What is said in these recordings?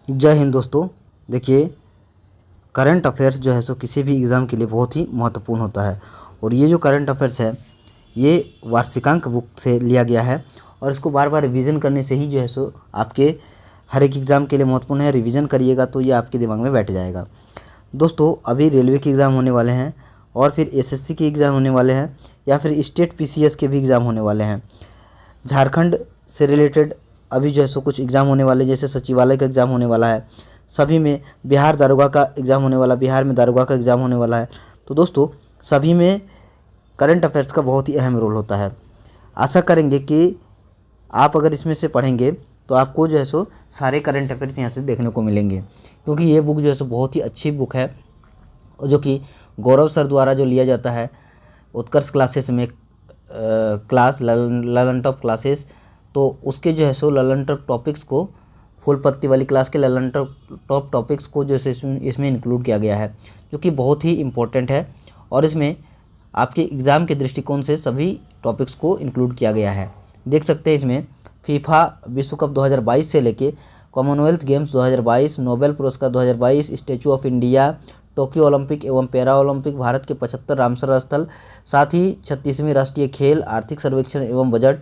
जय हिंद दोस्तों। देखिए, करंट अफेयर्स जो है सो किसी भी एग्ज़ाम के लिए बहुत ही महत्वपूर्ण होता है। और ये जो करंट अफेयर्स है ये वार्षिकांक बुक से लिया गया है और इसको बार बार रिवीजन करने से ही जो है सो आपके हर एक एग्ज़ाम के लिए महत्वपूर्ण है। रिवीजन करिएगा तो ये आपके दिमाग में बैठ जाएगा। दोस्तों, अभी रेलवे के एग्ज़ाम होने वाले हैं और फिर एसएससी के एग्ज़ाम होने वाले हैं या फिर स्टेट पीसीएस के भी एग्ज़ाम होने वाले हैं। झारखंड से रिलेटेड अभी जो है सो कुछ एग्ज़ाम होने वाले, जैसे सचिवालय का एग्ज़ाम होने वाला है। सभी में बिहार दारोगा का एग्ज़ाम होने वाला, बिहार में दारोगा का एग्ज़ाम होने वाला है। तो दोस्तों, सभी में करंट अफेयर्स का बहुत ही अहम रोल होता है। आशा करेंगे कि आप अगर इसमें से पढ़ेंगे तो आपको जो है सो सारे करंट अफेयर्स यहाँ से देखने को मिलेंगे, क्योंकि ये बुक जो है सो बहुत ही अच्छी बुक है जो कि गौरव सर द्वारा जो लिया जाता है उत्कर्ष क्लासेस में, क्लास ललन टॉप क्लासेस, तो उसके जो है सो ललन टॉप टॉपिक्स को, फुल पत्ती वाली क्लास के ललन टॉप टॉपिक्स को जो है इसमें इंक्लूड किया गया है, जो कि बहुत ही इम्पोर्टेंट है। और इसमें आपके एग्ज़ाम के दृष्टिकोण से सभी टॉपिक्स को इंक्लूड किया गया है। देख सकते हैं इसमें फीफा विश्व कप 2022 से लेके कॉमनवेल्थ गेम्स 2022, नोबेल पुरस्कार 2022, statue of India, Tokyo Olympic एवं पैरा ओलंपिक, भारत के 75 रामसर स्थल, साथ ही 36वीं राष्ट्रीय खेल, आर्थिक सर्वेक्षण एवं बजट,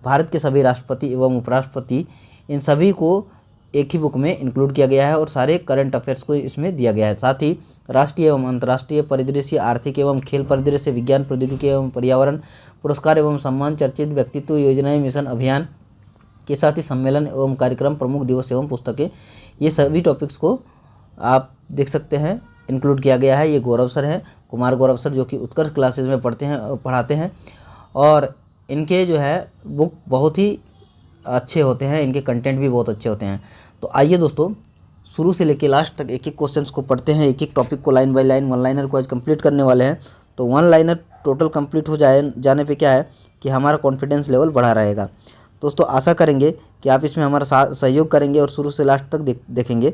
भारत के सभी राष्ट्रपति एवं उपराष्ट्रपति, इन सभी को एक ही बुक में इंक्लूड किया गया है और सारे करंट अफेयर्स को इसमें दिया गया है। साथ ही राष्ट्रीय एवं अंतर्राष्ट्रीय परिदृश्य, आर्थिक एवं खेल परिदृश्य, विज्ञान प्रौद्योगिकी एवं पर्यावरण, पुरस्कार एवं सम्मान, चर्चित व्यक्तित्व, योजनाएं, मिशन, अभियान के साथ ही सम्मेलन एवं कार्यक्रम, प्रमुख दिवस एवं पुस्तकें, ये सभी टॉपिक्स को आप देख सकते हैं इंक्लूड किया गया है। ये गौरव सर हैं, कुमार गौरव सर, जो कि उत्कर्ष क्लासेस में पढ़ाते हैं और इनके जो है बुक बहुत ही अच्छे होते हैं, इनके कंटेंट भी बहुत अच्छे होते हैं। तो आइए दोस्तों, शुरू से लेकर लास्ट तक एक एक क्वेश्चंस को पढ़ते हैं, एक एक टॉपिक को line by line. One liner को आज कंप्लीट करने वाले हैं। तो वन लाइनर टोटल कंप्लीट हो जाने पे क्या है कि हमारा कॉन्फिडेंस लेवल बढ़ा रहेगा। दोस्तों, आशा करेंगे कि आप इसमें हमारा सहयोग करेंगे और शुरू से लास्ट तक देखेंगे।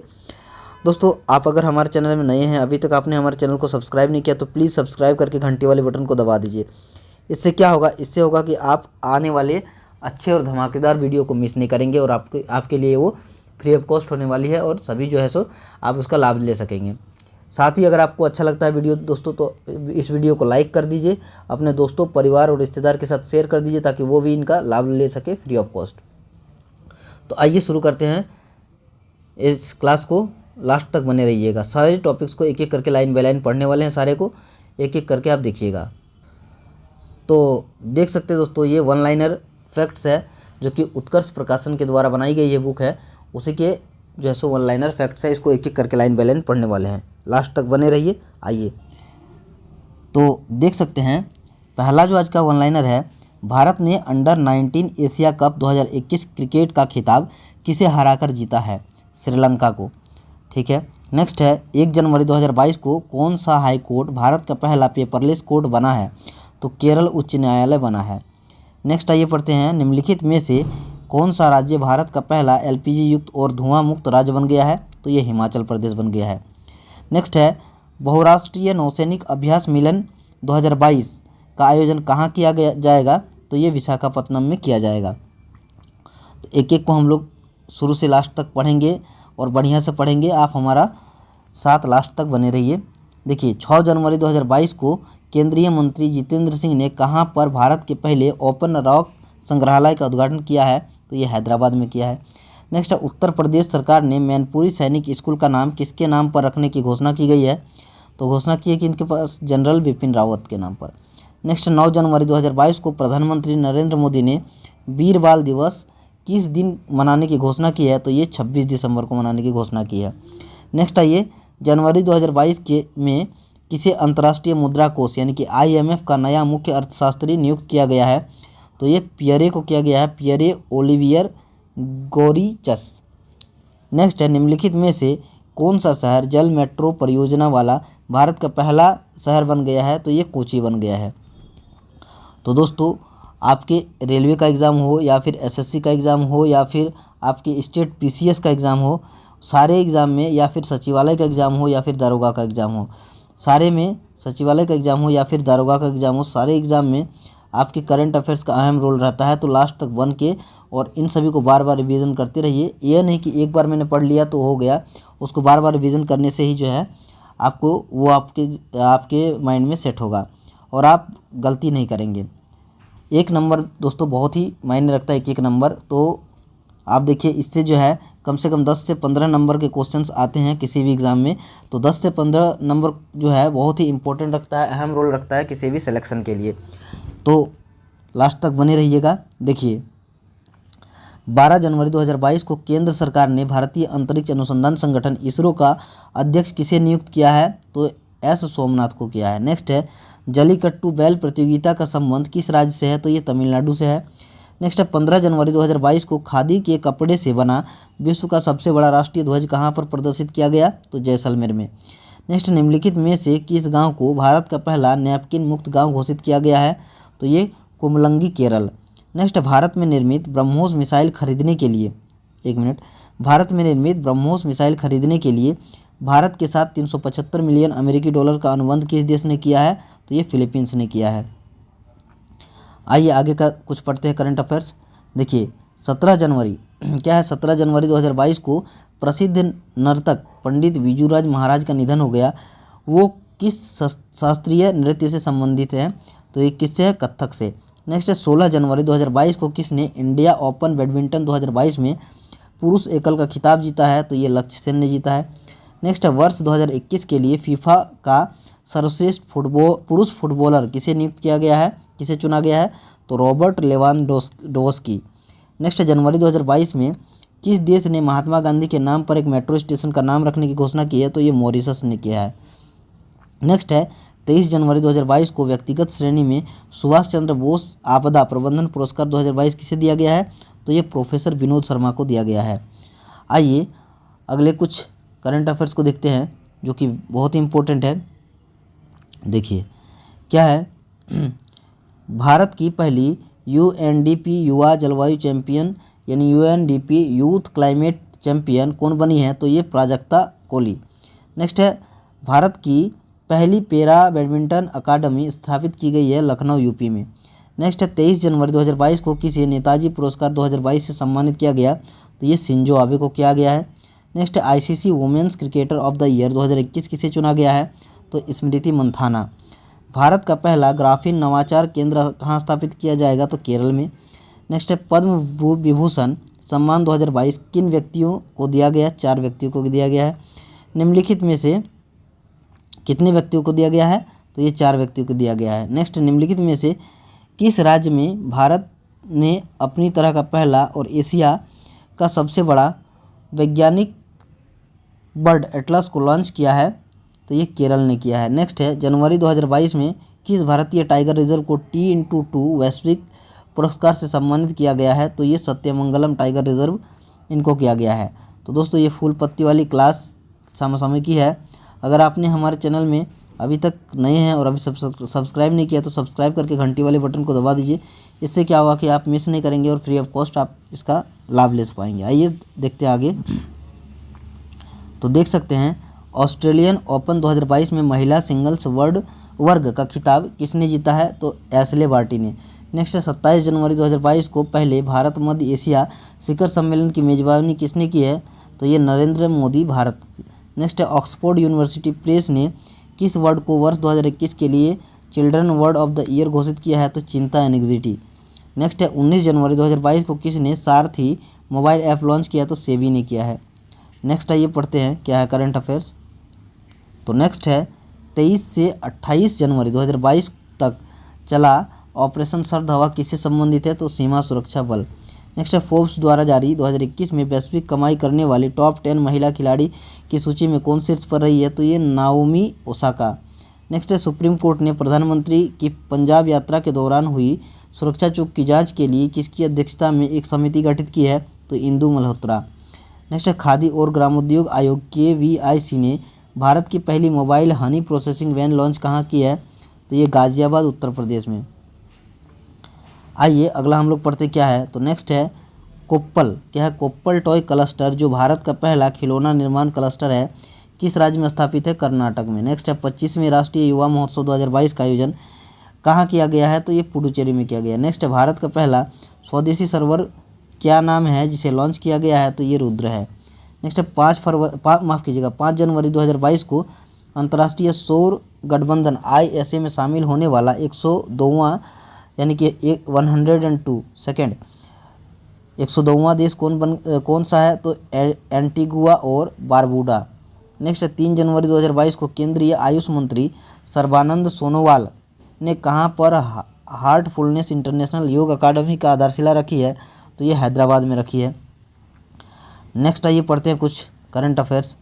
दोस्तों, आप अगर हमारे चैनल में नए हैं, अभी तक आपने हमारे चैनल को सब्सक्राइब नहीं किया, तो प्लीज़ सब्सक्राइब करके घंटी वाले बटन को दबा दीजिए। इससे क्या होगा, इससे होगा कि आप आने वाले अच्छे और धमाकेदार वीडियो को मिस नहीं करेंगे और आपके लिए वो फ्री ऑफ कॉस्ट होने वाली है और सभी जो है सो आप उसका लाभ ले सकेंगे। साथ ही अगर आपको अच्छा लगता है वीडियो दोस्तों, तो इस वीडियो को लाइक कर दीजिए, अपने दोस्तों, परिवार और रिश्तेदार के साथ शेयर कर दीजिए ताकि वो भी इनका लाभ ले सके फ्री ऑफ कॉस्ट। तो आइए शुरू करते हैं इस क्लास को, लास्ट तक बने रहिएगा। सारे टॉपिक्स को एक एक करके लाइन बाय लाइन पढ़ने वाले हैं, सारे को एक एक करके आप देखिएगा। तो देख सकते हैं दोस्तों, ये वन लाइनर फैक्ट्स है जो कि उत्कर्ष प्रकाशन के द्वारा बनाई गई ये बुक है, उसी के जो है सो वन लाइनर फैक्ट्स है। इसको एक एक करके लाइन बाय लाइन पढ़ने वाले हैं, लास्ट तक बने रहिए। आइए तो देख सकते हैं, पहला जो आज का वन लाइनर है, भारत ने अंडर 19 एशिया कप 2021 क्रिकेट का खिताब किसे हराकर जीता है? श्रीलंका को। ठीक है, नेक्स्ट है, 1 जनवरी 2022 को कौन सा हाई कोर्ट भारत का पहला पेपरलेस कोर्ट बना है? तो केरल उच्च न्यायालय बना है। नेक्स्ट आइए पढ़ते हैं, निम्नलिखित में से कौन सा राज्य भारत का पहला एलपीजी युक्त और धुआं मुक्त राज्य बन गया है? तो ये हिमाचल प्रदेश बन गया है। नेक्स्ट है, बहुराष्ट्रीय नौसैनिक अभ्यास मिलन 2022 का आयोजन कहाँ किया जाएगा? तो ये विशाखापत्तनम में किया जाएगा। तो एक एक को हम लोग शुरू से लास्ट तक पढ़ेंगे और बढ़िया से पढ़ेंगे। आप हमारा साथ लास्ट तक बने रहिए। देखिए, 6 जनवरी 2022 को केंद्रीय मंत्री जितेंद्र सिंह ने कहाँ पर भारत के पहले ओपन रॉक संग्रहालय का उद्घाटन किया है? तो ये हैदराबाद में किया है। नेक्स्ट है, उत्तर प्रदेश सरकार ने मैनपुरी सैनिक स्कूल का नाम किसके नाम पर रखने की घोषणा की गई है? तो घोषणा की है कि इनके पास जनरल बिपिन रावत के नाम पर। नेक्स्ट, 9 जनवरी 2022 को प्रधानमंत्री नरेंद्र मोदी ने वीर बाल दिवस किस दिन मनाने की घोषणा की है? तो ये 26 दिसंबर को मनाने की घोषणा की है। नेक्स्ट आइए, जनवरी 2022 में किसे अंतर्राष्ट्रीय मुद्रा कोष यानी कि आईएमएफ का नया मुख्य अर्थशास्त्री नियुक्त किया गया है? तो ये पियरे को किया गया है, पियरे ओलिवियर गोरिचस। नेक्स्ट है, निम्नलिखित में से कौन सा शहर जल मेट्रो परियोजना वाला भारत का पहला शहर बन गया है? तो ये कोची बन गया है। तो दोस्तों, आपके रेलवे का एग्ज़ाम हो या फिर एसएससी का एग्ज़ाम हो या फिर आपके स्टेट पीसीएस का एग्ज़ाम हो, सारे एग्ज़ाम में, या फिर सचिवालय का एग्ज़ाम हो या फिर दारोगा का एग्ज़ाम हो, सारे में, सचिवालय का एग्ज़ाम हो या फिर दारोगा का एग्ज़ाम हो, सारे एग्ज़ाम में आपके करंट अफेयर्स का अहम रोल रहता है। तो लास्ट तक बन के और इन सभी को बार बार रिवीजन करते रहिए। यह नहीं कि एक बार मैंने पढ़ लिया तो हो गया, उसको बार बार रिवीजन करने से ही जो है आपको वो आपके माइंड में सेट होगा और आप गलती नहीं करेंगे। एक नंबर दोस्तों बहुत ही मायने रखता है, एक नंबर। तो आप देखिए इससे जो है कम से कम 10 से 15 नंबर के क्वेश्चंस आते हैं किसी भी एग्ज़ाम में। तो 10 से 15 नंबर जो है बहुत ही इंपॉर्टेंट रखता है, अहम रोल रखता है किसी भी सिलेक्शन के लिए। तो लास्ट तक बने रहिएगा। देखिए 12 जनवरी 2022 को केंद्र सरकार ने भारतीय अंतरिक्ष अनुसंधान संगठन इसरो का अध्यक्ष किसे नियुक्त किया है? तो एस सोमनाथ को किया है। नेक्स्ट है जलीकट्टू बैल प्रतियोगिता का संबंध किस राज्य से है? तो ये तमिलनाडु से है। नेक्स्ट है 15 जनवरी 2022 को खादी के कपड़े से बना विश्व का सबसे बड़ा राष्ट्रीय ध्वज कहाँ पर प्रदर्शित किया गया? तो जैसलमेर में। नेक्स्ट निम्नलिखित में से किस गांव को भारत का पहला नैपकिन मुक्त गांव घोषित किया गया है? तो ये कुमलंगी केरल। नेक्स्ट भारत में निर्मित ब्रह्मोस मिसाइल खरीदने के लिए, एक मिनट, भारत में निर्मित ब्रह्मोस मिसाइल खरीदने के लिए भारत के साथ 375 मिलियन अमेरिकी डॉलर का अनुबंध किस देश ने किया है? तो ये फिलीपींस ने किया है। आइए आगे का कुछ पढ़ते हैं करंट अफेयर्स। देखिए 17 जनवरी क्या है, 17 जनवरी 2022 को प्रसिद्ध नर्तक पंडित बिजुराज महाराज का निधन हो गया। वो किस शास्त्रीय नृत्य से संबंधित है? तो ये किससे है? कथक से। नेक्स्ट है 16 जनवरी 2022 को किसने इंडिया ओपन बैडमिंटन 2022 में पुरुष एकल का खिताब जीता है? तो ये लक्ष्य सेन ने जीता है। नेक्स्ट है वर्ष 2021 के लिए फीफा का सर्वश्रेष्ठ पुरुष फुटबॉलर किसे नियुक्त किया गया है, किसे चुना गया है? तो रॉबर्ट लेवानडोव्स्की। नेक्स्ट है जनवरी 2022 में किस देश ने महात्मा गांधी के नाम पर एक मेट्रो स्टेशन का नाम रखने की घोषणा की है? तो ये मॉरिशस ने किया है। नेक्स्ट है 23 जनवरी 2022 को व्यक्तिगत श्रेणी में सुभाष चंद्र बोस आपदा प्रबंधन पुरस्कार 2022 किसे दिया गया है? तो ये प्रोफेसर विनोद शर्मा को दिया गया है। आइए अगले कुछ करंट अफेयर्स को देखते हैं जो कि बहुत ही इम्पोर्टेंट है। देखिए क्या है, भारत की पहली यूएनडीपी युवा जलवायु चैंपियन यानी यूएनडीपी यूथ क्लाइमेट चैंपियन कौन बनी है? तो ये प्राजक्ता कोली। नेक्स्ट है भारत की पहली पैरा बैडमिंटन अकादमी स्थापित की गई है लखनऊ यूपी में। नेक्स्ट है 23 जनवरी 2022 को किसे नेताजी पुरस्कार 2022 से सम्मानित किया गया? तो ये शिंजो आबे को किया गया है। नेक्स्ट है ICC women's cricketer of the year 2021 किसे चुना गया है? तो स्मृति मंथाना। भारत का पहला ग्राफीन नवाचार केंद्र कहाँ स्थापित किया जाएगा? तो केरल में। नेक्स्ट है पद्म विभूषण सम्मान 2022 किन व्यक्तियों को दिया गया? 4 व्यक्तियों को दिया गया है। निम्नलिखित में से कितने व्यक्तियों को दिया गया है? तो ये 4 व्यक्तियों को दिया गया है। नेक्स्ट निम्नलिखित में से किस राज्य में भारत ने अपनी तरह का पहला और एशिया का सबसे बड़ा वैज्ञानिक बर्ड एटलस को लॉन्च किया है? तो ये केरल ने किया है। नेक्स्ट है जनवरी 2022 में किस भारतीय टाइगर रिजर्व को T x2 वैश्विक पुरस्कार से सम्मानित किया गया है? तो ये सत्यमंगलम टाइगर रिजर्व इनको किया गया है। तो दोस्तों ये फूल पत्ती वाली क्लास समसामयिकी है। अगर आपने हमारे चैनल में अभी तक नए हैं और अभी सब्सक्राइब नहीं किया तो सब्सक्राइब करके घंटी वाले बटन को दबा दीजिए। इससे क्या होगा कि आप मिस नहीं करेंगे और फ्री ऑफ कॉस्ट आप इसका लाभ ले पाएंगे। आइए देखते हैं आगे। तो देख सकते हैं ऑस्ट्रेलियन ओपन 2022 में महिला सिंगल्स वर्ग का खिताब किसने जीता है? तो एशले बार्टी ने। नेक्स्ट है 27 जनवरी 2022 को पहले भारत मध्य एशिया शिखर सम्मेलन की मेजबानी किसने की है? तो ये नरेंद्र मोदी भारत। नेक्स्ट है ऑक्सफोर्ड यूनिवर्सिटी प्रेस ने किस वर्ड को वर्ष 2021 के लिए children word of the year घोषित किया है? तो चिंता एंग्जाइटी। नेक्स्ट है 19 जनवरी 2022 को किसने सारथी मोबाइल ऐप लॉन्च किया? तो सेबी ने किया है। नेक्स्ट आइए पढ़ते हैं क्या है करंट अफेयर्स। तो नेक्स्ट है 23 से 28 जनवरी 2022 तक चला ऑपरेशन सर्द हवा किससे संबंधित है? तो सीमा सुरक्षा बल। नेक्स्ट है फोर्ब्स द्वारा जारी 2021 में वैश्विक कमाई करने वाली टॉप 10 महिला खिलाड़ी की सूची में कौन शीर्ष पर रही है? तो ये नाओमी ओसाका। नेक्स्ट है सुप्रीम कोर्ट ने प्रधानमंत्री की पंजाब यात्रा के दौरान हुई सुरक्षा चूक की जांच के लिए किसकी अध्यक्षता में एक समिति गठित की है? तो इंदु मल्होत्रा। नेक्स्ट है खादी और ग्रामोद्योग आयोग KVIC ने भारत की पहली mobile honey processing van launch कहाँ की है? तो ये गाजियाबाद उत्तर प्रदेश में। आइए अगला हम लोग पढ़ते क्या है। तो नेक्स्ट है कोप्पल। क्या है? कोप्पल टॉय क्लस्टर जो भारत का पहला खिलौना निर्माण क्लस्टर है किस राज्य में स्थापित है? कर्नाटक में। नेक्स्ट है 25वें राष्ट्रीय युवा महोत्सव 2022 का आयोजन कहाँ किया गया है? तो ये पुडुचेरी में किया गया है। नेक्स्ट है भारत का पहला स्वदेशी सर्वर क्या नाम है जिसे लॉन्च किया गया है? तो ये रुद्र है। नेक्स्ट है 5 जनवरी 2022 को अंतर्राष्ट्रीय सौर गठबंधन ISA में शामिल होने वाला 102वां यानी कि 102वां देश कौन सा है? तो एंटीगुआ और बारबूडा। नेक्स्ट है 3 जनवरी 2022 को केंद्रीय आयुष मंत्री सर्बानंद सोनोवाल ने कहाँ पर हार्टफुलनेस इंटरनेशनल योग अकादमी का आधारशिला रखी है? तो ये हैदराबाद में रखी है। नेक्स्ट आइए पढ़ते हैं कुछ करंट अफेयर्स।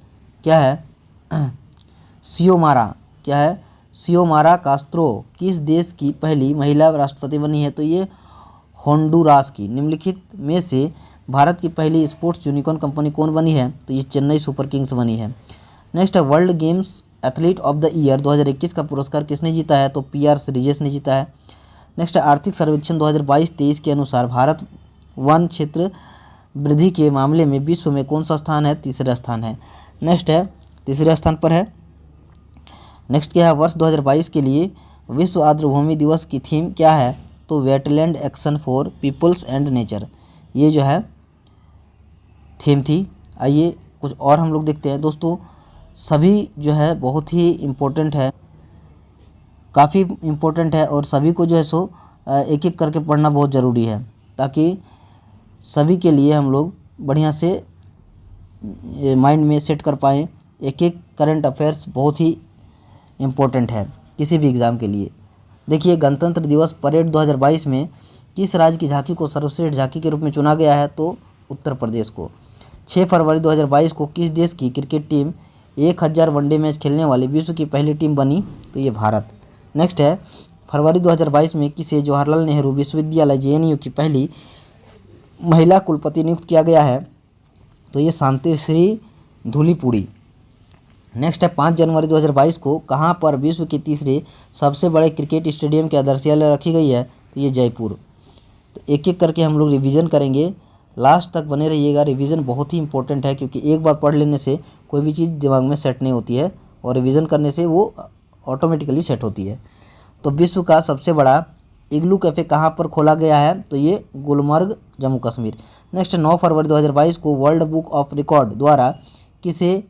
क्या है? सियोमारा। क्या है? सियोमारा कास्त्रो किस देश की पहली महिला राष्ट्रपति बनी है? तो ये होंडुरास की। निम्नलिखित में से भारत की पहली स्पोर्ट्स यूनिकॉर्न कंपनी कौन बनी है? तो ये चेन्नई सुपर किंग्स बनी है। नेक्स्ट है world games athlete of the year 2021 का पुरस्कार किसने जीता है? तो PR श्रीजेश ने जीता है। नेक्स्ट है आर्थिक सर्वेक्षण 2022-23 के अनुसार भारत वन क्षेत्र वृद्धि के मामले में विश्व में कौन सा स्थान है? तीसरा स्थान है। नेक्स्ट है तीसरे स्थान पर है। नेक्स्ट क्या है? वर्ष 2022 के लिए विश्व आर्द्रभूमि दिवस की थीम क्या है? तो wetland action for peoples and nature, ये जो है थीम थी। आइए कुछ और हम लोग देखते हैं। दोस्तों सभी जो है बहुत ही इम्पोर्टेंट है, काफ़ी इम्पोर्टेंट है और सभी को जो है सो एक एक करके पढ़ना बहुत ज़रूरी है ताकि सभी के लिए हम लोग बढ़िया से माइंड में सेट कर पाएँ। एक एक करंट अफेयर्स बहुत ही इम्पोर्टेंट है किसी भी एग्ज़ाम के लिए। देखिए गणतंत्र दिवस परेड 2022 में किस राज्य की झांकी को सर्वश्रेष्ठ झांकी के रूप में चुना गया है? तो उत्तर प्रदेश को। 6 फरवरी 2022 को किस देश की क्रिकेट टीम 1000 वनडे मैच खेलने वाली विश्व की पहली टीम बनी? तो ये भारत। नेक्स्ट है फरवरी 2022 में किसे जवाहरलाल नेहरू विश्वविद्यालय JNU की पहली महिला कुलपति नियुक्त किया गया है? तो ये शांतिश्री धूलीपुड़ी। नेक्स्ट है 5 जनवरी 2022 को कहाँ पर विश्व के तीसरे सबसे बड़े क्रिकेट स्टेडियम की आधारशिला रखी गई है? तो ये जयपुर। तो एक एक करके हम लोग रिवीजन करेंगे, लास्ट तक बने रहिएगा। रिवीजन बहुत ही इंपॉर्टेंट है क्योंकि एक बार पढ़ लेने से कोई भी चीज़ दिमाग में सेट नहीं होती है और रिवीजन करने से वो ऑटोमेटिकली सेट होती है। तो विश्व का सबसे बड़ा इग्लू कैफ़े कहाँ पर खोला गया है? तो ये गुलमर्ग जम्मू कश्मीर। नेक्स्ट 9 फरवरी 2022 को वर्ल्ड बुक ऑफ रिकॉर्ड द्वारा किसे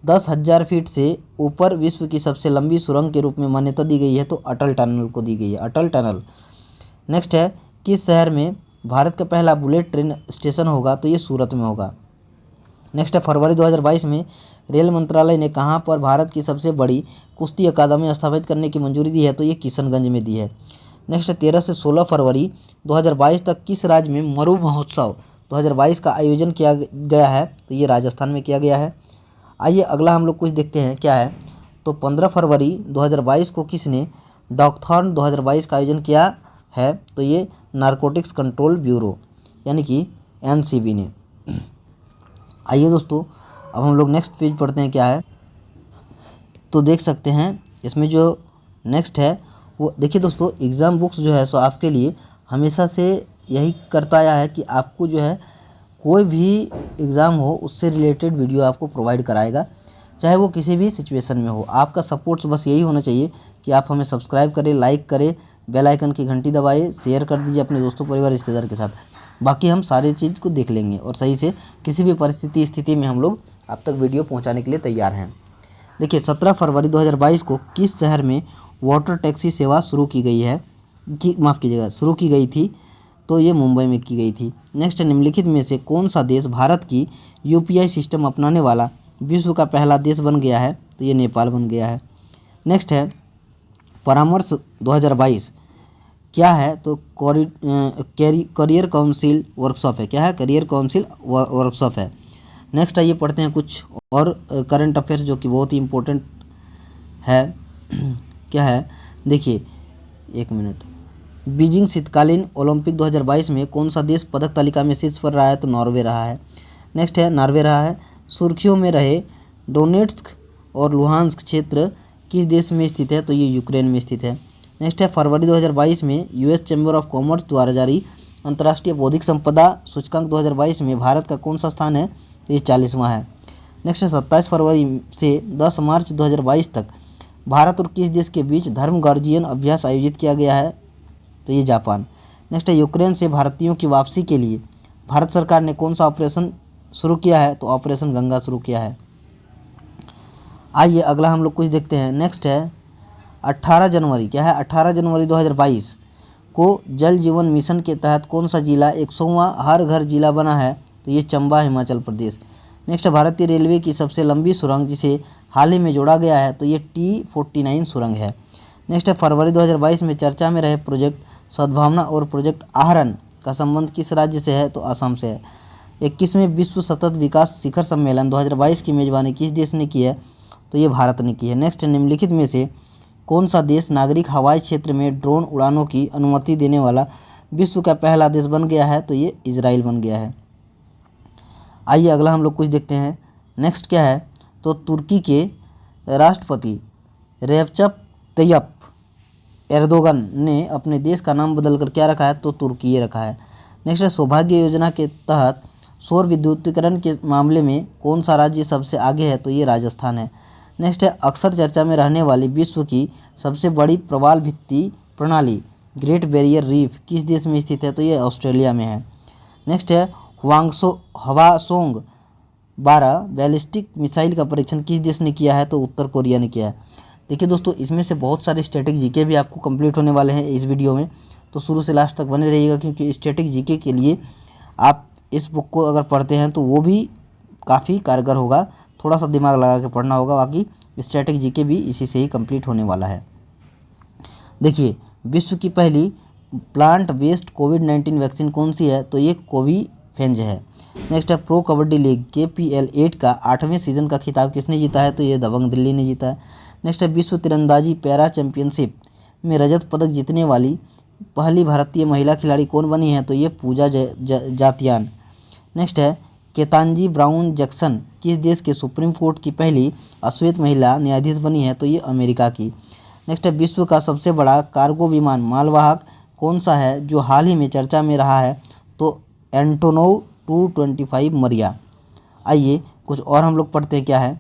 10,000 फीट से ऊपर विश्व की सबसे लंबी सुरंग के रूप में मान्यता दी गई है? तो अटल टनल को दी गई है, अटल टनल। नेक्स्ट है किस शहर में भारत का पहला बुलेट ट्रेन स्टेशन होगा? तो ये सूरत में होगा। नेक्स्ट है फरवरी 2022 में रेल मंत्रालय ने कहाँ पर भारत की सबसे बड़ी कुश्ती अकादमी स्थापित करने की मंजूरी दी है? तो ये किशनगंज में दी है। नेक्स्ट है 13 से 16 फरवरी 2022 तक किस राज्य में मरु महोत्सव 2022 का आयोजन किया गया है? तो ये राजस्थान में किया गया है। आइए अगला हम लोग कुछ देखते हैं क्या है। तो 15 फरवरी 2022 को किसने डॉकथॉर्न 2022 का आयोजन किया है? तो ये नारकोटिक्स कंट्रोल ब्यूरो यानी कि NCB ने। आइए दोस्तों अब हम लोग नेक्स्ट पेज पढ़ते हैं क्या है। तो देख सकते हैं इसमें जो नेक्स्ट है वो देखिए दोस्तों, एग्ज़ाम बुक्स जो है सो आपके लिए हमेशा से यही करता आया है कि आपको जो है कोई भी एग्ज़ाम हो उससे रिलेटेड वीडियो आपको प्रोवाइड कराएगा, चाहे वो किसी भी सिचुएशन में हो। आपका सपोर्ट्स बस यही होना चाहिए कि आप हमें सब्सक्राइब करें, लाइक करें, बेल आइकन की घंटी दबाइए, शेयर कर दीजिए अपने दोस्तों परिवार रिश्तेदार के साथ। बाकी हम सारी चीज़ को देख लेंगे और सही से किसी भी स्थिति में हम लोग आप तक वीडियो पहुंचाने के लिए तैयार हैं। देखिए 17 फरवरी 2022 को किस शहर में वाटर टैक्सी सेवा शुरू की गई है? शुरू की गई थी? तो ये मुंबई में की गई थी। नेक्स्ट निम्नलिखित में से कौन सा देश भारत की UPI सिस्टम अपनाने वाला विश्व का पहला देश बन गया है? तो ये नेपाल बन गया है। नेक्स्ट है परामर्श 2022 क्या है? तो करियर काउंसिल वर्कशॉप है। क्या है? करियर काउंसिल वर्कशॉप है। नेक्स्ट आइए पढ़ते हैं कुछ और करंट अफेयर्स जो कि बहुत ही इम्पोर्टेंट है। क्या है? देखिए एक मिनट। बीजिंग शीतकालीन ओलंपिक 2022 में कौन सा देश पदक तालिका में शीर्ष पर रहा है? तो नॉर्वे रहा है। नेक्स्ट है नॉर्वे रहा है। सुर्खियों में रहे डोनेट्स्क और लुहांस्क क्षेत्र किस देश में स्थित है? तो ये यूक्रेन में स्थित है। नेक्स्ट है फरवरी 2022 में US चैम्बर ऑफ कॉमर्स द्वारा जारी अंतर्राष्ट्रीय बौद्धिक संपदा सूचकांक 2022 में भारत का कौन सा स्थान है? तो ये 40वां है। नेक्स्ट है 27 फरवरी से 10 मार्च 2022 तक भारत और किस देश के बीच धर्म गार्जियन अभ्यास आयोजित किया गया है? तो ये जापान। नेक्स्ट है, यूक्रेन से भारतीयों की वापसी के लिए भारत सरकार ने कौन सा ऑपरेशन शुरू किया है? तो ऑपरेशन गंगा शुरू किया है। आइए अगला हम लोग कुछ देखते हैं। नेक्स्ट है 18 जनवरी, क्या है 18 जनवरी 2022 को जल जीवन मिशन के तहत कौन सा जिला 100वां हर घर जिला बना है? तो ये चंबा, हिमाचल प्रदेश। नेक्स्ट है भारतीय रेलवे की सबसे लंबी सुरंग जिसे हाल ही में जोड़ा गया है, तो ये T49 सुरंग है। नेक्स्ट है फरवरी 2022 में चर्चा में रहे प्रोजेक्ट सद्भावना और प्रोजेक्ट आहरण का संबंध किस राज्य से है? तो असम से है। 21वें विश्व सतत विकास शिखर सम्मेलन 2022 की मेजबानी किस देश ने की है? तो ये भारत ने की है। नेक्स्ट निम्नलिखित में से कौन सा देश नागरिक हवाई क्षेत्र में ड्रोन उड़ानों की अनुमति देने वाला विश्व का पहला देश बन गया है? तो ये इजराइल बन गया है। आइए अगला हम लोग कुछ देखते हैं। नेक्स्ट क्या है? तो तुर्की के राष्ट्रपति रेवचप तैयप एर्दोगन ने अपने देश का नाम बदलकर क्या रखा है? तो तुर्की रखा है। नेक्स्ट है सौभाग्य योजना के तहत सौर विद्युतीकरण के मामले में कौन सा राज्य सबसे आगे है? तो ये राजस्थान है। नेक्स्ट है अक्सर चर्चा में रहने वाली विश्व की सबसे बड़ी प्रवाल भित्ति प्रणाली ग्रेट बैरियर रीफ किस देश में स्थित है? तो ये ऑस्ट्रेलिया में है। नेक्स्ट है हवासोंग 12 बैलिस्टिक मिसाइल का परीक्षण किस देश ने किया है? तो उत्तर कोरिया ने किया है। देखिए दोस्तों, इसमें से बहुत सारे स्टैटिक जीके भी आपको कंप्लीट होने वाले हैं इस वीडियो में, तो शुरू से लास्ट तक बने रहिएगा, क्योंकि स्टैटिक जीके के लिए आप इस बुक को अगर पढ़ते हैं तो वो भी काफ़ी कारगर होगा। थोड़ा सा दिमाग लगा के पढ़ना होगा, बाकी स्टैटिक जीके भी इसी से ही कंप्लीट होने वाला है। देखिए, विश्व की पहली प्लांट बेस्ड कोविड-19 वैक्सीन कौन सी है? तो ये कोविफेंज है। नेक्स्ट है प्रो कबड्डी लीग KPL 8 का 8वें सीजन का खिताब किसने जीता है? तो ये दबंग दिल्ली ने जीता है। नेक्स्ट है विश्व तीरंदाजी पैरा चैंपियनशिप में रजत पदक जीतने वाली पहली भारतीय महिला खिलाड़ी कौन बनी है? तो ये पूजा जातियान। नेक्स्ट है केतांजी ब्राउन जैक्सन किस देश के सुप्रीम कोर्ट की पहली अश्वेत महिला न्यायाधीश बनी है? तो ये अमेरिका की। नेक्स्ट है विश्व का सबसे बड़ा कार्गो विमान मालवाहक कौन सा है जो हाल ही में चर्चा में रहा है? तो एंटोनोव 225 मरिया। आइए कुछ और हम लोग पढ़ते हैं क्या है।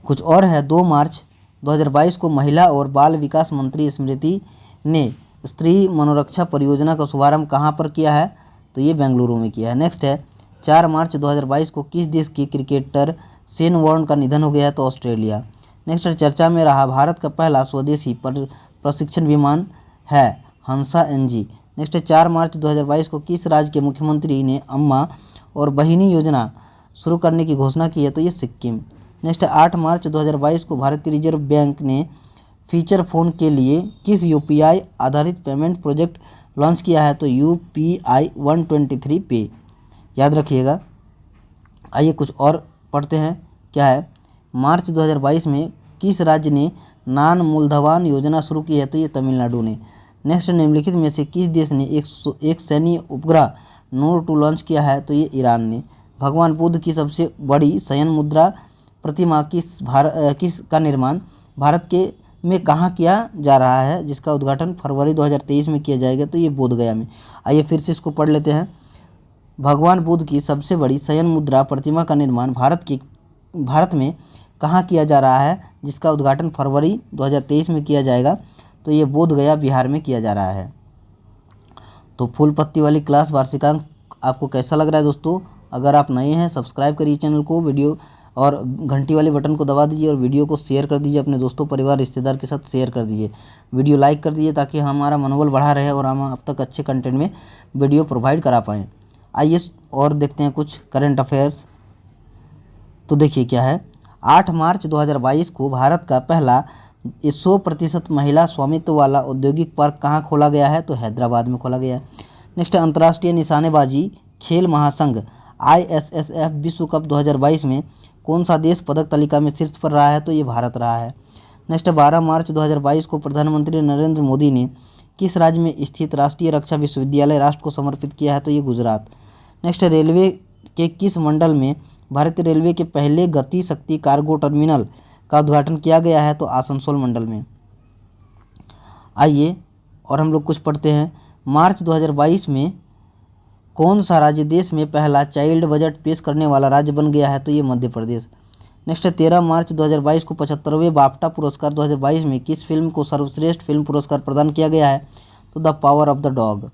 कुछ और है 2 मार्च 2022 को महिला और बाल विकास मंत्री स्मृति ने स्त्री मनोरक्षा परियोजना का शुभारंभ कहाँ पर किया है? तो ये बेंगलुरु में किया है। नेक्स्ट है 4 मार्च 2022 को किस देश के क्रिकेटर शेन वॉर्न का निधन हो गया है? तो ऑस्ट्रेलिया। नेक्स्ट है चर्चा में रहा भारत का पहला स्वदेशी प्रशिक्षण विमान है हंसा NG। नेक्स्ट है 4 मार्च 2022 को किस राज्य के मुख्यमंत्री ने अम्मा और बहिनी योजना शुरू करने की घोषणा की है? तो ये सिक्किम। नेक्स्ट है 8 मार्च 2022 को भारतीय रिजर्व बैंक ने फीचर फ़ोन के लिए किस UPI आधारित पेमेंट प्रोजेक्ट लॉन्च किया है? तो UPI 123 पे, याद रखिएगा। आइए कुछ और पढ़ते हैं क्या है। मार्च 2022 में किस राज्य ने नान मूलधवान योजना शुरू की है? तो ये तमिलनाडु ने। नेक्स्ट निम्नलिखित में से किस देश ने एक सैन्य उपग्रह नूर 2 लॉन्च किया है? तो ये ईरान ने। भगवान बुद्ध की सबसे बड़ी शयन मुद्रा प्रतिमा किस का निर्माण भारत के में कहाँ किया जा रहा है, जिसका उद्घाटन फरवरी 2023 में किया जाएगा? तो ये बोधगया में। आइए फिर से इसको पढ़ लेते हैं। भगवान बुद्ध की सबसे बड़ी शयन मुद्रा प्रतिमा का निर्माण भारत में कहाँ किया जा रहा है, जिसका उद्घाटन फरवरी 2023 में किया जाएगा? तो ये बोधगया बिहार में किया जा रहा है। तो फूल पत्ती वाली क्लास वार्षिकांक आपको कैसा लग रहा है दोस्तों? अगर आप नए हैं सब्सक्राइब करिए चैनल को, वीडियो और घंटी वाले बटन को दबा दीजिए और वीडियो को शेयर कर दीजिए, अपने दोस्तों परिवार रिश्तेदार के साथ शेयर कर दीजिए। वीडियो लाइक कर दीजिए ताकि हमारा मनोबल बढ़ा रहे और हम अब तक अच्छे कंटेंट में वीडियो प्रोवाइड करा पाएँ। आइए और देखते हैं कुछ करंट अफेयर्स। तो देखिए क्या है, 8 मार्च 2022 को भारत का पहला 100% महिला स्वामित्व वाला औद्योगिक पार्क कहाँ खोला गया है? तो हैदराबाद में खोला गया है। नेक्स्ट अंतर्राष्ट्रीय निशानेबाजी खेल महासंघ ISSF विश्व कप 2022 में कौन सा देश पदक तालिका में शीर्ष पर रहा है? तो ये भारत रहा है। नेक्स्ट 12 मार्च 2022 को प्रधानमंत्री नरेंद्र मोदी ने किस राज्य में स्थित राष्ट्रीय रक्षा विश्वविद्यालय राष्ट्र को समर्पित किया है? तो ये गुजरात। नेक्स्ट रेलवे के किस मंडल में भारतीय रेलवे के पहले गति शक्ति कार्गो टर्मिनल का उद्घाटन किया गया है? तो आसनसोल मंडल में। आइए और हम लोग कुछ पढ़ते हैं। मार्च 2022 में कौन सा राज्य देश में पहला चाइल्ड बजट पेश करने वाला राज्य बन गया है? तो ये मध्य प्रदेश। नेक्स्ट है 13 मार्च 2022 को 75वें बाफ्टा पुरस्कार 2022 में किस फिल्म को सर्वश्रेष्ठ फिल्म पुरस्कार प्रदान किया गया है? तो the power of the dog.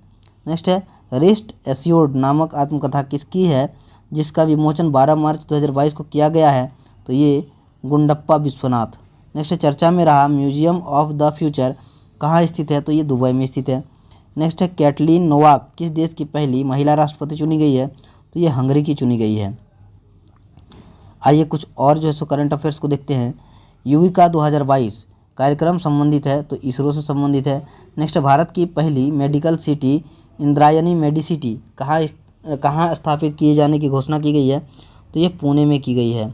Next है रेस्ट एश्योर्ड नामक आत्मकथा किसकी है जिसका विमोचन 12 मार्च 2022 को किया गया है? तो ये गुंडप्पा विश्वनाथ। नेक्स्ट है चर्चा में रहा म्यूजियम ऑफ द फ्यूचर कहाँ स्थित है? तो ये दुबई में स्थित है। नेक्स्ट है कैटलीन नोवाक किस देश की पहली महिला राष्ट्रपति चुनी गई है? तो ये हंगरी की चुनी गई है। आइए कुछ और जो है सो करंट अफेयर्स को देखते हैं। युविका 2022 कार्यक्रम संबंधित है तो इसरो से संबंधित है। नेक्स्ट भारत की पहली मेडिकल सिटी इंद्रायणी मेडिसिटी कहाँ स्थापित किए जाने की घोषणा की गई है? तो ये पुणे में की गई है।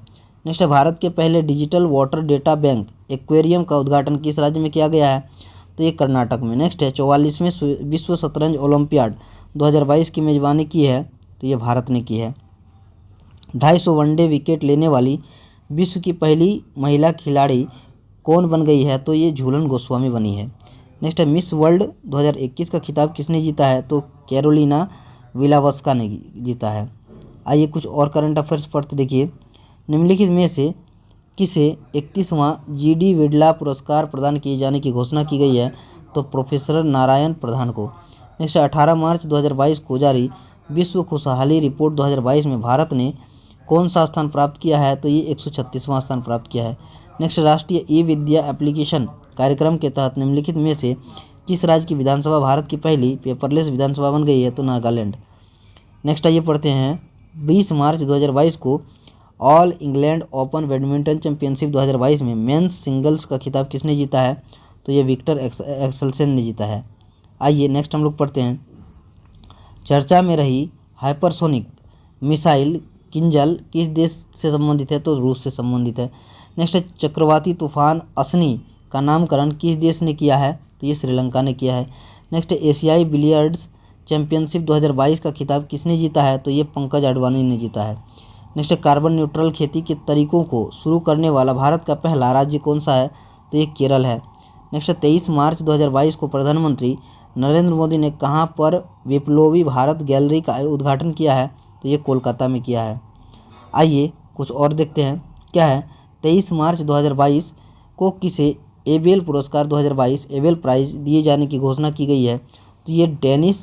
नेक्स्ट भारत के पहले digital water data bank aquarium का उद्घाटन किस राज्य में किया गया है? तो ये कर्नाटक में। नेक्स्ट है 44वें विश्व शतरंज ओलंपियाड 2022 की मेजबानी की है तो ये भारत ने की है। 250 वनडे विकेट लेने वाली विश्व की पहली महिला खिलाड़ी कौन बन गई है? तो ये झूलन गोस्वामी बनी है। नेक्स्ट है मिस वर्ल्ड 2021 का खिताब किसने जीता है? तो कैरोलिना विलावस्का ने जीता है। आइए कुछ और करंट अफेयर्स पढ़ते देखिए। निम्नलिखित में से किसे 31वां GD विड़ला पुरस्कार प्रदान किए जाने की घोषणा की गई है? तो प्रोफेसर नारायण प्रधान को। नेक्स्ट 18 मार्च 2022 को जारी विश्व खुशहाली रिपोर्ट 2022 में भारत ने कौन सा स्थान प्राप्त किया है? तो ये 136वां स्थान प्राप्त किया है। नेक्स्ट राष्ट्रीय ई विद्या एप्लीकेशन कार्यक्रम के तहत निम्नलिखित में से किस राज्य की विधानसभा भारत की पहली पेपरलेस विधानसभा बन गई है? तो नागालैंड। नेक्स्ट आइए पढ़ते हैं 20 मार्च 2022 को all England open badminton championship 2022 में मेंस सिंगल्स का खिताब किसने जीता है? तो ये विक्टर एक्सेल्सन ने जीता है। आइए नेक्स्ट हम लोग पढ़ते हैं। चर्चा में रही हाइपरसोनिक मिसाइल किंजल किस देश से संबंधित है? तो रूस से संबंधित है। नेक्स्ट चक्रवाती तूफान असनी का नामकरण किस देश ने किया है? तो ये श्रीलंका ने किया है। नेक्स्ट एशियाई बिलियर्ड्स चैंपियनशिप 2022 का खिताब किसने जीता है? तो ये पंकज अडवाणी ने जीता है। नेक्स्ट कार्बन न्यूट्रल खेती के तरीकों को शुरू करने वाला भारत का पहला राज्य कौन सा है? तो ये केरल है। नेक्स्ट 23 मार्च 2022 को प्रधानमंत्री नरेंद्र मोदी ने कहाँ पर विप्लवी भारत गैलरी का उद्घाटन किया है? तो ये कोलकाता में किया है। आइए कुछ और देखते हैं क्या है। 23 मार्च 2022 को किसे एबेल पुरस्कार 2022 एबेल प्राइज दिए जाने की घोषणा की गई है? तो ये डेनिस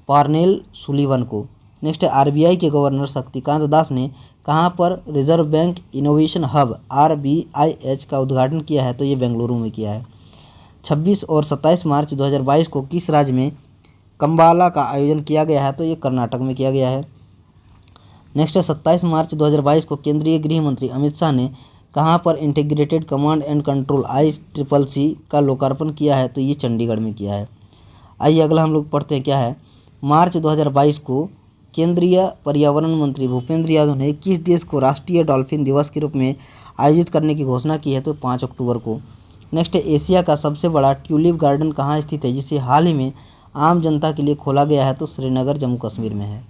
पार्नेल सुलीवन को। नेक्स्ट है RBI के गवर्नर शक्तिकांत दास ने कहाँ पर reserve bank innovation hub RBIH का उद्घाटन किया है? तो ये बेंगलुरु में किया है। 26 और 27 मार्च 2022 को किस राज्य में कंबाला का आयोजन किया गया है? तो ये कर्नाटक में किया गया है। नेक्स्ट है 27 मार्च 2022 को केंद्रीय गृह मंत्री अमित शाह ने कहाँ पर integrated command and control ICCC का लोकार्पण किया है? तो ये चंडीगढ़ में किया है। आइए अगला हम लोग पढ़ते हैं क्या है। मार्च 2022 को केंद्रीय पर्यावरण मंत्री भूपेंद्र यादव ने किस देश को राष्ट्रीय डॉल्फिन दिवस के रूप में आयोजित करने की घोषणा की है? तो 5 अक्टूबर को। नेक्स्ट है एशिया का सबसे बड़ा ट्यूलिप गार्डन कहाँ स्थित है जिसे हाल ही में आम जनता के लिए खोला गया है? तो श्रीनगर जम्मू कश्मीर में है।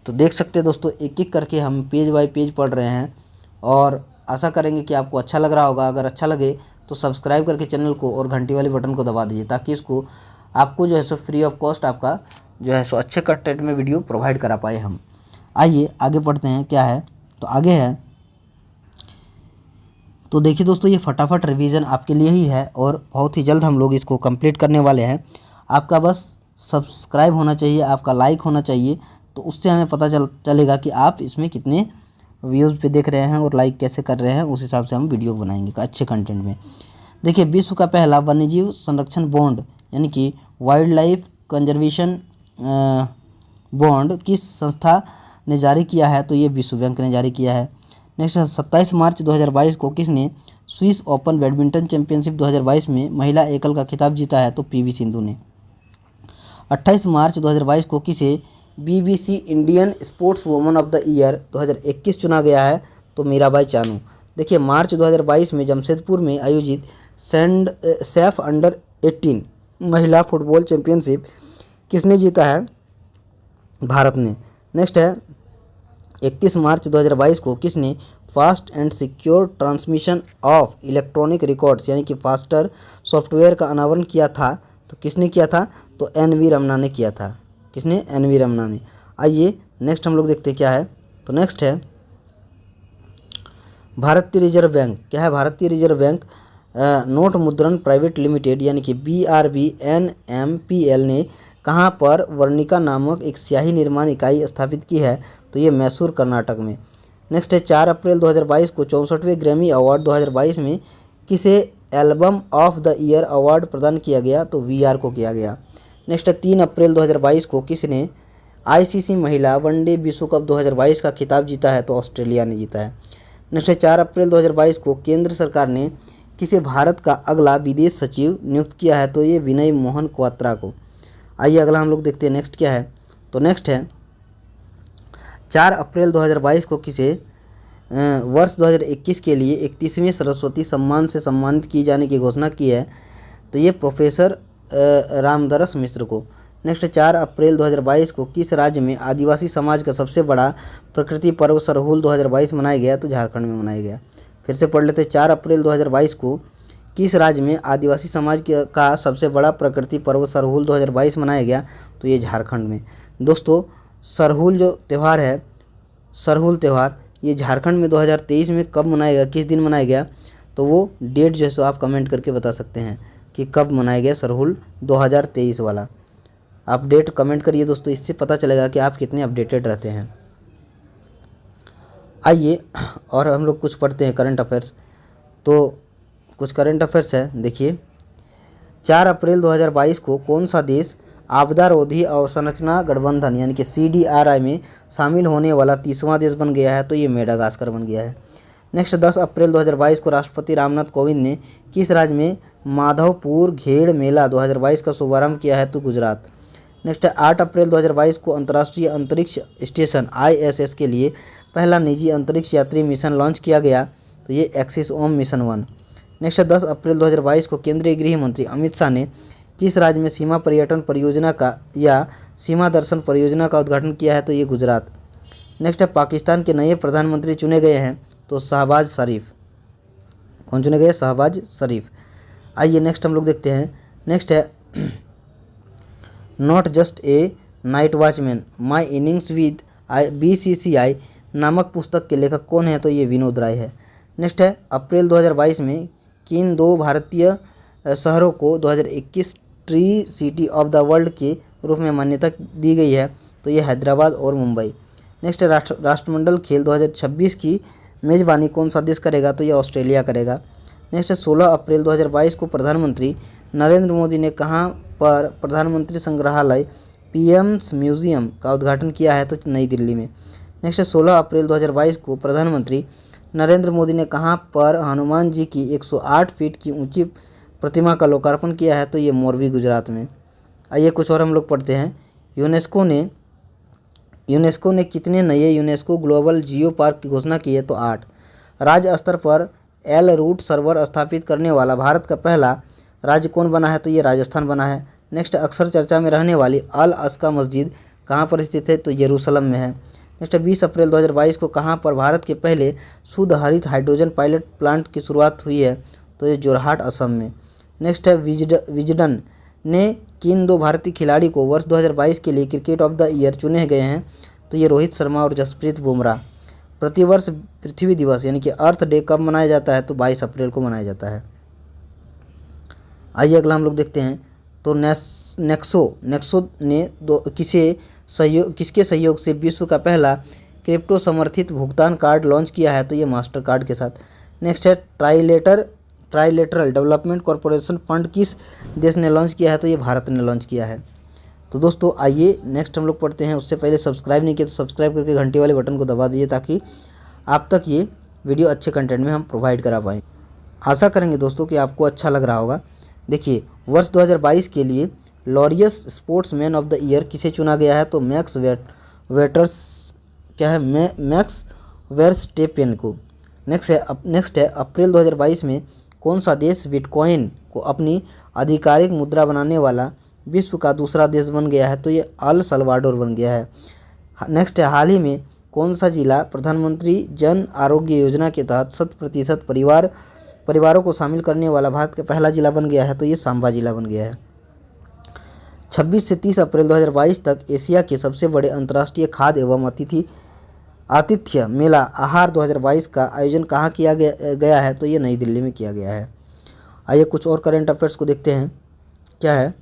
तो देख सकते हैं दोस्तों एक एक करके हम पेज बाय पेज पढ़ रहे हैं और आशा करेंगे कि आपको अच्छा लग रहा होगा। अगर अच्छा लगे तो सब्सक्राइब करके चैनल को और घंटी वाले बटन को दबा दीजिए ताकि इसको आपको जो है सो फ्री ऑफ कॉस्ट आपका जो है सो अच्छे कंटेंट में वीडियो प्रोवाइड करा पाए हम। आइए आगे पढ़ते हैं क्या है। तो आगे है तो देखिए दोस्तों ये फटाफट रिवीजन आपके लिए ही है और बहुत ही जल्द हम लोग इसको कंप्लीट करने वाले हैं। आपका बस सब्सक्राइब होना चाहिए, आपका लाइक होना चाहिए, तो उससे हमें पता चलेगा कि आप इसमें कितने व्यूज़ पे देख रहे हैं और लाइक कैसे कर रहे हैं। उस हिसाब से हम वीडियो बनाएंगे अच्छे कंटेंट में। देखिए विश्व का पहला वन्यजीव संरक्षण बॉन्ड यानी कि वाइल्ड लाइफ कंजर्वेशन बॉन्ड किस संस्था ने जारी किया है? तो ये विश्व बैंक ने जारी किया है। नेक्स्ट 27 मार्च 2022 को किसने स्विस ओपन बैडमिंटन चैंपियनशिप 2022 में महिला एकल का खिताब जीता है? तो PV सिंधु ने। 28 मार्च 2022 को किसे BBC Indian sports woman of the year 2021 चुना गया है? तो मीराबाई चानू। देखिए मार्च 2022 में जमशेदपुर में आयोजित सैफ अंडर 18 महिला फुटबॉल चैंपियनशिप किसने जीता है? भारत ने। नेक्स्ट है 31 मार्च 2022 को किसने fast and secure transmission of electronic records यानी कि फास्टर सॉफ्टवेयर का अनावरण किया था? तो किसने किया था? तो NV रमना ने किया था। किसने? NV रमना ने। आइए नेक्स्ट हम लोग देखते हैं क्या है। तो नेक्स्ट है भारतीय रिजर्व बैंक क्या है? भारतीय रिजर्व बैंक नोट मुद्रण प्राइवेट लिमिटेड यानी कि BRBNMPL ने कहाँ पर वर्णिका नामक एक स्याही निर्माण इकाई स्थापित की है? तो ये मैसूर कर्नाटक में। नेक्स्ट है 4 अप्रैल 2022 को 64वें ग्रैमी अवार्ड 2022 में किसे album of the year award प्रदान किया गया? तो VR को किया गया। नेक्स्ट है 3 अप्रैल 2022 को किसने ICC महिला वनडे विश्व कप 2022 का खिताब जीता है? तो ऑस्ट्रेलिया ने जीता है। नेक्स्ट है 4 अप्रैल 2022 को केंद्र सरकार ने किसे भारत का अगला विदेश सचिव नियुक्त किया है? तो ये विनय मोहन क्वात्रा को। आइए अगला हम लोग देखते हैं नेक्स्ट क्या है। तो नेक्स्ट है 4 अप्रैल 2022 को किसे वर्ष 2021 के लिए 31वें सरस्वती सम्मान से सम्मानित किए जाने की घोषणा की है? तो ये प्रोफेसर रामदरस मिश्र को। नेक्स्ट 4 अप्रैल 2022 को किस राज्य में आदिवासी समाज का सबसे बड़ा प्रकृति पर्व सरहुल 2022 मनाया गया? तो झारखंड में मनाया गया। फिर से पढ़ लेते हैं 4 अप्रैल 2022 को किस राज्य में आदिवासी समाज का सबसे बड़ा प्रकृति पर्व सरहुल 2022 मनाया गया? तो ये झारखंड में। दोस्तों सरहुल जो त्यौहार है, सरहुल त्यौहार ये झारखंड में 2023 में कब मनाया गया, किस दिन मनाया गया? तो वो डेट जो है सो आप कमेंट करके बता सकते हैं कि कब मनाया गया सरहुल 2023 वाला। आप डेट कमेंट करिए दोस्तों, इससे पता चलेगा कि आप कितने अपडेटेड रहते हैं। आइए और हम लोग कुछ पढ़ते हैं करंट अफेयर्स। तो कुछ करंट अफेयर्स है, देखिए 4 अप्रैल 2022 को कौन सा देश आपदा रोधी अवसंरचना गठबंधन यानी कि CDRI में शामिल होने वाला 30वां देश बन गया है? तो ये मेडागास्कर बन गया है। नेक्स्ट 10 अप्रैल 2022 को राष्ट्रपति रामनाथ कोविंद ने किस राज्य में माधवपुर घेड़ मेला 2022 का शुभारंभ किया है? तो गुजरात। नेक्स्ट 8 अप्रैल 2022 को अंतर्राष्ट्रीय अंतरिक्ष स्टेशन ISS के लिए पहला निजी अंतरिक्ष यात्री मिशन लॉन्च किया गया? तो ये एक्सिस ओम मिशन 1। नेक्स्ट 10 अप्रैल 2022 को केंद्रीय गृह मंत्री अमित शाह ने किस राज्य में सीमा पर्यटन परियोजना का या सीमा दर्शन परियोजना का उद्घाटन किया है? तो ये गुजरात। नेक्स्ट है पाकिस्तान के नए प्रधानमंत्री चुने गए हैं? तो शहबाज शरीफ। कौन चुने गए? शहबाज शरीफ। आइए नेक्स्ट हम लोग देखते हैं। नेक्स्ट है not just a night watchman my innings with BCCI नामक पुस्तक के लेखक कौन है? तो ये विनोद राय है। नेक्स्ट है अप्रैल 2022 में किन 2 भारतीय शहरों को 2021 tree city of the world के रूप में मान्यता दी गई है? तो ये हैदराबाद और मुंबई। नेक्स्ट है राष्ट्रमंडल खेल 2026 की मेज़बानी कौन सा देश करेगा? तो ये ऑस्ट्रेलिया करेगा। नेक्स्ट है 16 अप्रैल 2022 को प्रधानमंत्री नरेंद्र मोदी ने कहाँ पर प्रधानमंत्री संग्रहालय PM's म्यूजियम का उद्घाटन किया है? तो नई दिल्ली में। नेक्स्ट है 16 अप्रैल 2022 को प्रधानमंत्री नरेंद्र मोदी ने कहाँ पर हनुमान जी की 108 फीट की ऊंची प्रतिमा का लोकार्पण किया है? तो ये मोरबी गुजरात में। आइए कुछ और हम लोग पढ़ते हैं। यूनेस्को ने कितने नए यूनेस्को ग्लोबल जियो पार्क की घोषणा की है? तो 8। राज्य स्तर पर एल रूट सर्वर स्थापित करने वाला भारत का पहला राज्य कौन बना है? तो ये राजस्थान बना है। नेक्स्ट अक्सर चर्चा में रहने वाली अल अक्सा मस्जिद कहाँ पर स्थित है? तो यरूशलेम में है। नेक्स्ट 20 अप्रैल 2022 को कहाँ पर भारत के पहले शुद्ध हरित हाइड्रोजन पायलट प्लांट की शुरुआत हुई है? तो ये जोरहाट असम में। नेक्स्ट है विजडन ने किन 2 भारतीय खिलाड़ी को वर्ष 2022 के लिए क्रिकेट ऑफ द ईयर चुने गए हैं? तो ये रोहित शर्मा और जसप्रीत बुमराह। प्रतिवर्ष पृथ्वी दिवस यानी कि अर्थ डे कब मनाया जाता है? तो 22 अप्रैल को मनाया जाता है। आइए अगला हम लोग देखते हैं। तो नेक्सो ने किसके सहयोग से विश्व का पहला क्रिप्टो समर्थित भुगतान कार्ड लॉन्च किया है? तो ये मास्टर कार्ड के साथ। नेक्स्ट है ट्राइलेटरल डेवलपमेंट कॉरपोरेशन फंड किस देश ने लॉन्च किया है? तो ये भारत ने लॉन्च किया है। तो दोस्तों आइए नेक्स्ट हम लोग पढ़ते हैं। उससे पहले सब्सक्राइब नहीं किया तो सब्सक्राइब करके घंटी वाले बटन को दबा दीजिए ताकि आप तक ये वीडियो अच्छे कंटेंट में हम प्रोवाइड करा पाएँ। आशा करेंगे दोस्तों कि आपको अच्छा लग रहा होगा। देखिए वर्ष 2022 के लिए Laureus sportsman of the year किसे चुना गया है? तो मैक्स वेरस्टेपेन को। नेक्स्ट है अप्रैल 2022 में कौन सा देश बिटकॉइन को अपनी आधिकारिक मुद्रा बनाने वाला विश्व का दूसरा देश बन गया है? तो ये अल सल्वाडोर बन गया है। नेक्स्ट है हाल ही में कौन सा जिला प्रधानमंत्री जन आरोग्य योजना के तहत 100% परिवारों को शामिल करने वाला भारत का पहला जिला बन गया है? तो ये सांबा जिला बन गया है। 26 से 30 अप्रैल 2022 तक एशिया के सबसे बड़े अंतर्राष्ट्रीय खाद्य एवं आतिथ्य मेला आहार 2022 का आयोजन कहाँ किया गया है? तो ये नई दिल्ली में किया गया है। आइए कुछ और करंट अफेयर्स को देखते हैं क्या है।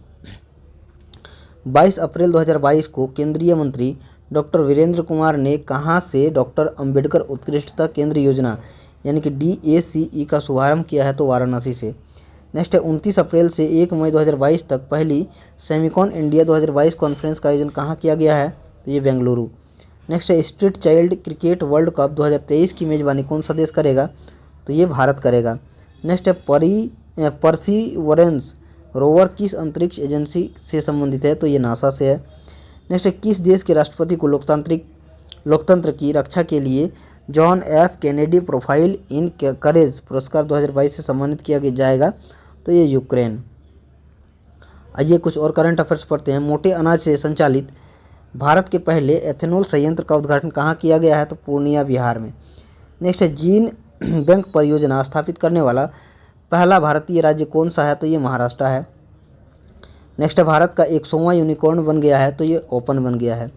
22 अप्रैल 2022 को केंद्रीय मंत्री डॉक्टर वीरेंद्र कुमार ने कहाँ से डॉक्टर अंबेडकर उत्कृष्टता केंद्र योजना यानी कि DACE का शुभारंभ किया है? तो वाराणसी से। नेक्स्ट है 29 अप्रैल से 1 मई 2022 तक पहली सेमिकॉन इंडिया 2022 कॉन्फ्रेंस का आयोजन कहाँ किया गया है? तो ये बेंगलुरु। नेक्स्ट है street child cricket world cup 2023 की मेज़बानी कौन सा देश करेगा? तो ये भारत करेगा। नेक्स्ट है परसीवरेंस रोवर किस अंतरिक्ष एजेंसी से संबंधित है? तो ये नासा से है। नेक्स्ट है किस देश के राष्ट्रपति को लोकतंत्र की रक्षा के लिए John F Kennedy profile in courage पुरस्कार 2022 से सम्मानित किया जाएगा? तो ये यूक्रेन। आइए कुछ और करंट अफेयर्स पढ़ते हैं। मोटे अनाज से संचालित भारत के पहले एथेनॉल संयंत्र का उद्घाटन कहाँ किया गया है? तो पूर्णिया बिहार में। नेक्स्ट है जीन बैंक परियोजना स्थापित करने वाला पहला भारतीय राज्य कौन सा है? तो ये महाराष्ट्र है। नेक्स्ट है भारत का 100वां यूनिकॉर्न बन गया है? तो ये ओपन बन गया है।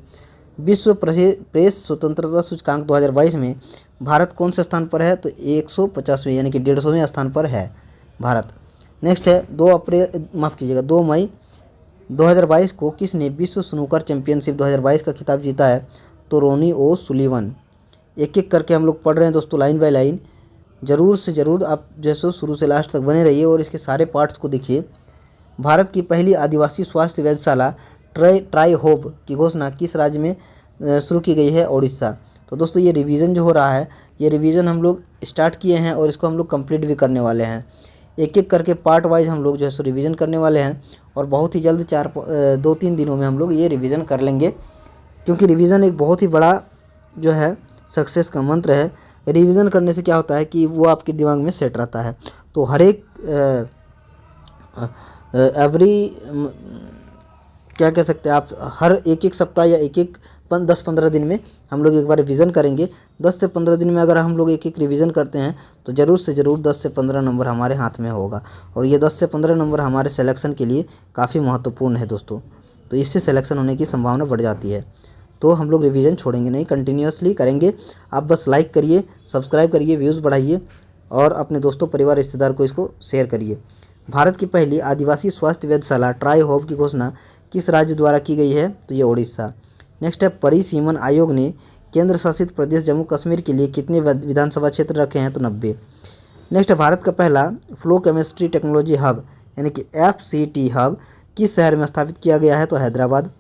विश्व प्रेस स्वतंत्रता सूचकांक 2022 में भारत कौन से स्थान पर है? तो 150वें यानी कि 150वें स्थान पर है भारत। नेक्स्ट है 2 मई 2022 को किसने विश्व स्नूकर चैंपियनशिप 2022 का खिताब जीता है? तो रोनी ओ सुलीवन। एक एक करके हम लोग पढ़ रहे हैं दोस्तों, लाइन बाय लाइन। ज़रूर से ज़रूर आप जैसे शुरू से लास्ट तक बने रहिए और इसके सारे पार्ट्स को देखिए। भारत की पहली आदिवासी स्वास्थ्य वेधशाला ट्राई होप की घोषणा किस राज्य में शुरू की गई है? ओडिशा। तो दोस्तों ये रिवीजन जो हो रहा है, ये रिवीजन हम लोग स्टार्ट किए हैं और इसको हम लोग कंप्लीट भी करने वाले हैं। एक एक करके पार्ट वाइज हम लोग जो है सो रिवीजन करने वाले हैं और बहुत ही जल्द 2-3 दिनों में हम लोग ये रिवीजन कर लेंगे, क्योंकि रिवीजन एक बहुत ही बड़ा जो है सक्सेस का मंत्र है। रिवीजन करने से क्या होता है कि वो आपके दिमाग में सेट रहता है। तो हर एक क्या कह सकते हैं आप, हर एक सप्ताह या 10-15 दिन में हम लोग एक बार रिवीजन करेंगे। 10 से 15 दिन में अगर हम लोग एक रिवीजन करते हैं तो ज़रूर से ज़रूर 10 से 15 नंबर हमारे हाथ में होगा और ये 10 से 15 नंबर हमारे सिलेक्शन के लिए काफ़ी महत्वपूर्ण है दोस्तों। तो इससे सिलेक्शन होने की संभावना बढ़ जाती है। तो हम लोग रिवीजन छोड़ेंगे नहीं, कंटिन्यूसली करेंगे। आप बस लाइक करिए, सब्सक्राइब करिए, व्यूज़ बढ़ाइए और अपने दोस्तों, परिवार, रिश्तेदार को इसको शेयर करिए। भारत की पहली आदिवासी स्वास्थ्य वेधशाला ट्राई होप की घोषणा किस राज्य द्वारा की गई है? तो ये ओडिशा। नेक्स्ट है परिसीमन आयोग ने केंद्र शासित प्रदेश जम्मू कश्मीर के लिए कितने विधानसभा क्षेत्र रखे हैं? तो 90। नेक्स्ट है भारत का पहला फ्लो केमिस्ट्री टेक्नोलॉजी हब यानी कि FCT हब किस शहर में स्थापित किया गया है? तो हैदराबाद।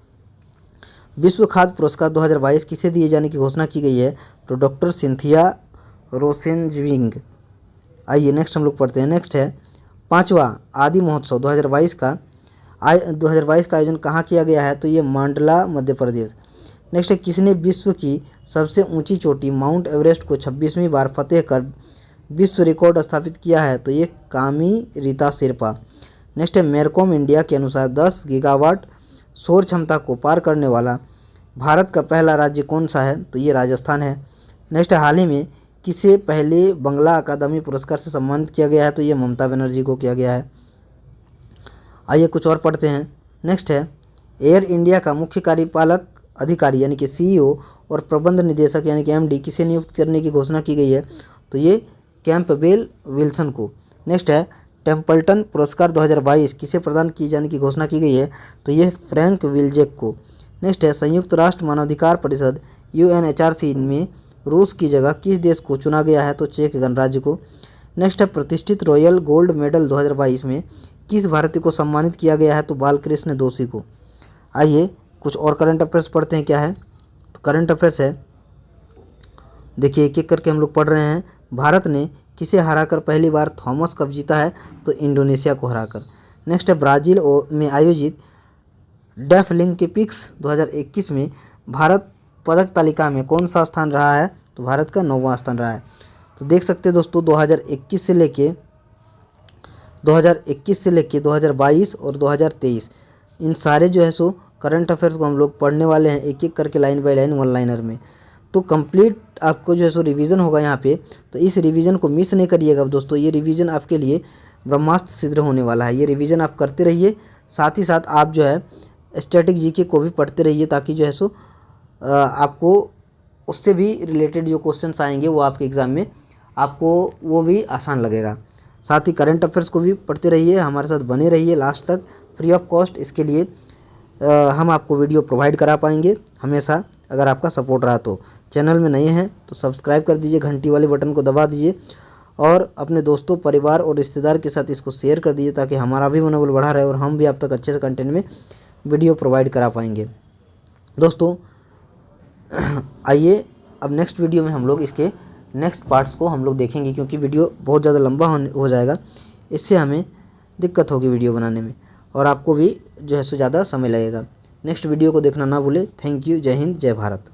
विश्व खाद्य पुरस्कार 2022 किसे दिए जाने की घोषणा की गई है? तो डॉक्टर सिंथिया रोसेनजविंग। आइए नेक्स्ट हम लोग पढ़ते हैं। नेक्स्ट है 5वां आदि महोत्सव 2022 का आयोजन कहाँ किया गया है? तो ये मांडला मध्य प्रदेश। नेक्स्ट है किसने विश्व की सबसे ऊंची चोटी माउंट एवरेस्ट को 26वीं बार फतेह कर विश्व रिकॉर्ड स्थापित किया है? तो ये कामी रीता शेरपा। नेक्स्ट है मेरकॉम इंडिया के अनुसार 10 गीगावाट सौर क्षमता को पार करने वाला भारत का पहला राज्य कौन सा है? तो ये राजस्थान है। नेक्स्ट है हाल ही में किसे पहले बंगला अकादमी पुरस्कार से सम्मानित किया गया है? तो ये ममता बनर्जी को किया गया है। आइए कुछ और पढ़ते हैं। नेक्स्ट है एयर इंडिया का मुख्य कार्यपालक अधिकारी यानी कि CEO और प्रबंध निदेशक यानी कि MD किसे नियुक्त करने की घोषणा की गई है? तो ये कैंपबेल विल्सन को। नेक्स्ट है टेम्पल्टन पुरस्कार 2022 किसे प्रदान किए जाने की घोषणा की गई है? तो ये फ्रैंक विल्जेक को। नेक्स्ट है संयुक्त राष्ट्र मानवाधिकार परिषद UNHRC में रूस की जगह किस देश को चुना गया है? तो चेक गणराज्य को। नेक्स्ट है प्रतिष्ठित रॉयल गोल्ड मेडल 2022 में किस भारतीय को सम्मानित किया गया है? तो बालकृष्ण दोषी को। आइए कुछ और करंट अफेयर्स पढ़ते हैं क्या है। तो करंट अफेयर्स है, देखिए एक एक करके हम लोग पढ़ रहे हैं। भारत ने किसे हराकर पहली बार थॉमस कप जीता है? तो इंडोनेशिया को हराकर। नेक्स्ट है ब्राज़ील में आयोजित डेफलिंपिक्स 2021 में भारत पदक तालिका में कौन सा स्थान रहा है? तो भारत का 9वां स्थान रहा है। तो देख सकते हैं दोस्तों 2021 से लेके 2022 और 2023 इन सारे जो है सो करंट अफेयर्स को हम लोग पढ़ने वाले हैं एक एक करके, line by line, one liner में। तो कंप्लीट आपको जो है सो रिवीजन होगा यहाँ पे। तो इस रिवीजन को मिस नहीं करिएगा दोस्तों, ये रिवीजन आपके लिए ब्रह्मास्त्र सिद्ध होने वाला है। ये रिवीजन आप करते रहिए, साथ ही साथ आप जो है स्टैटिक GK को भी पढ़ते रहिए, ताकि जो है सो आपको उससे भी रिलेटेड जो क्वेश्चंस आएंगे वो आपके एग्ज़ाम में आपको वो भी आसान लगेगा। साथ ही करंट अफेयर्स को भी पढ़ते रहिए, हमारे साथ बने रहिए लास्ट तक फ्री ऑफ कॉस्ट। इसके लिए हम आपको वीडियो प्रोवाइड करा पाएंगे हमेशा, अगर आपका सपोर्ट रहा तो। चैनल में नए हैं तो सब्सक्राइब कर दीजिए, घंटी वाले बटन को दबा दीजिए और अपने दोस्तों, परिवार और रिश्तेदार के साथ इसको शेयर कर दीजिए, ताकि हमारा भी मनोबल बढ़ा रहे और हम भी आप तक अच्छे से कंटेंट में वीडियो प्रोवाइड करा पाएंगे। दोस्तों आइए अब नेक्स्ट वीडियो में हम लोग इसके नेक्स्ट पार्ट्स को हम लोग देखेंगे, क्योंकि वीडियो बहुत ज़्यादा लंबा हो जाएगा, इससे हमें दिक्कत होगी वीडियो बनाने में और आपको भी जो है सो ज़्यादा समय लगेगा। नेक्स्ट वीडियो को देखना ना भूले। Thank you. जय हिंद, जय भारत।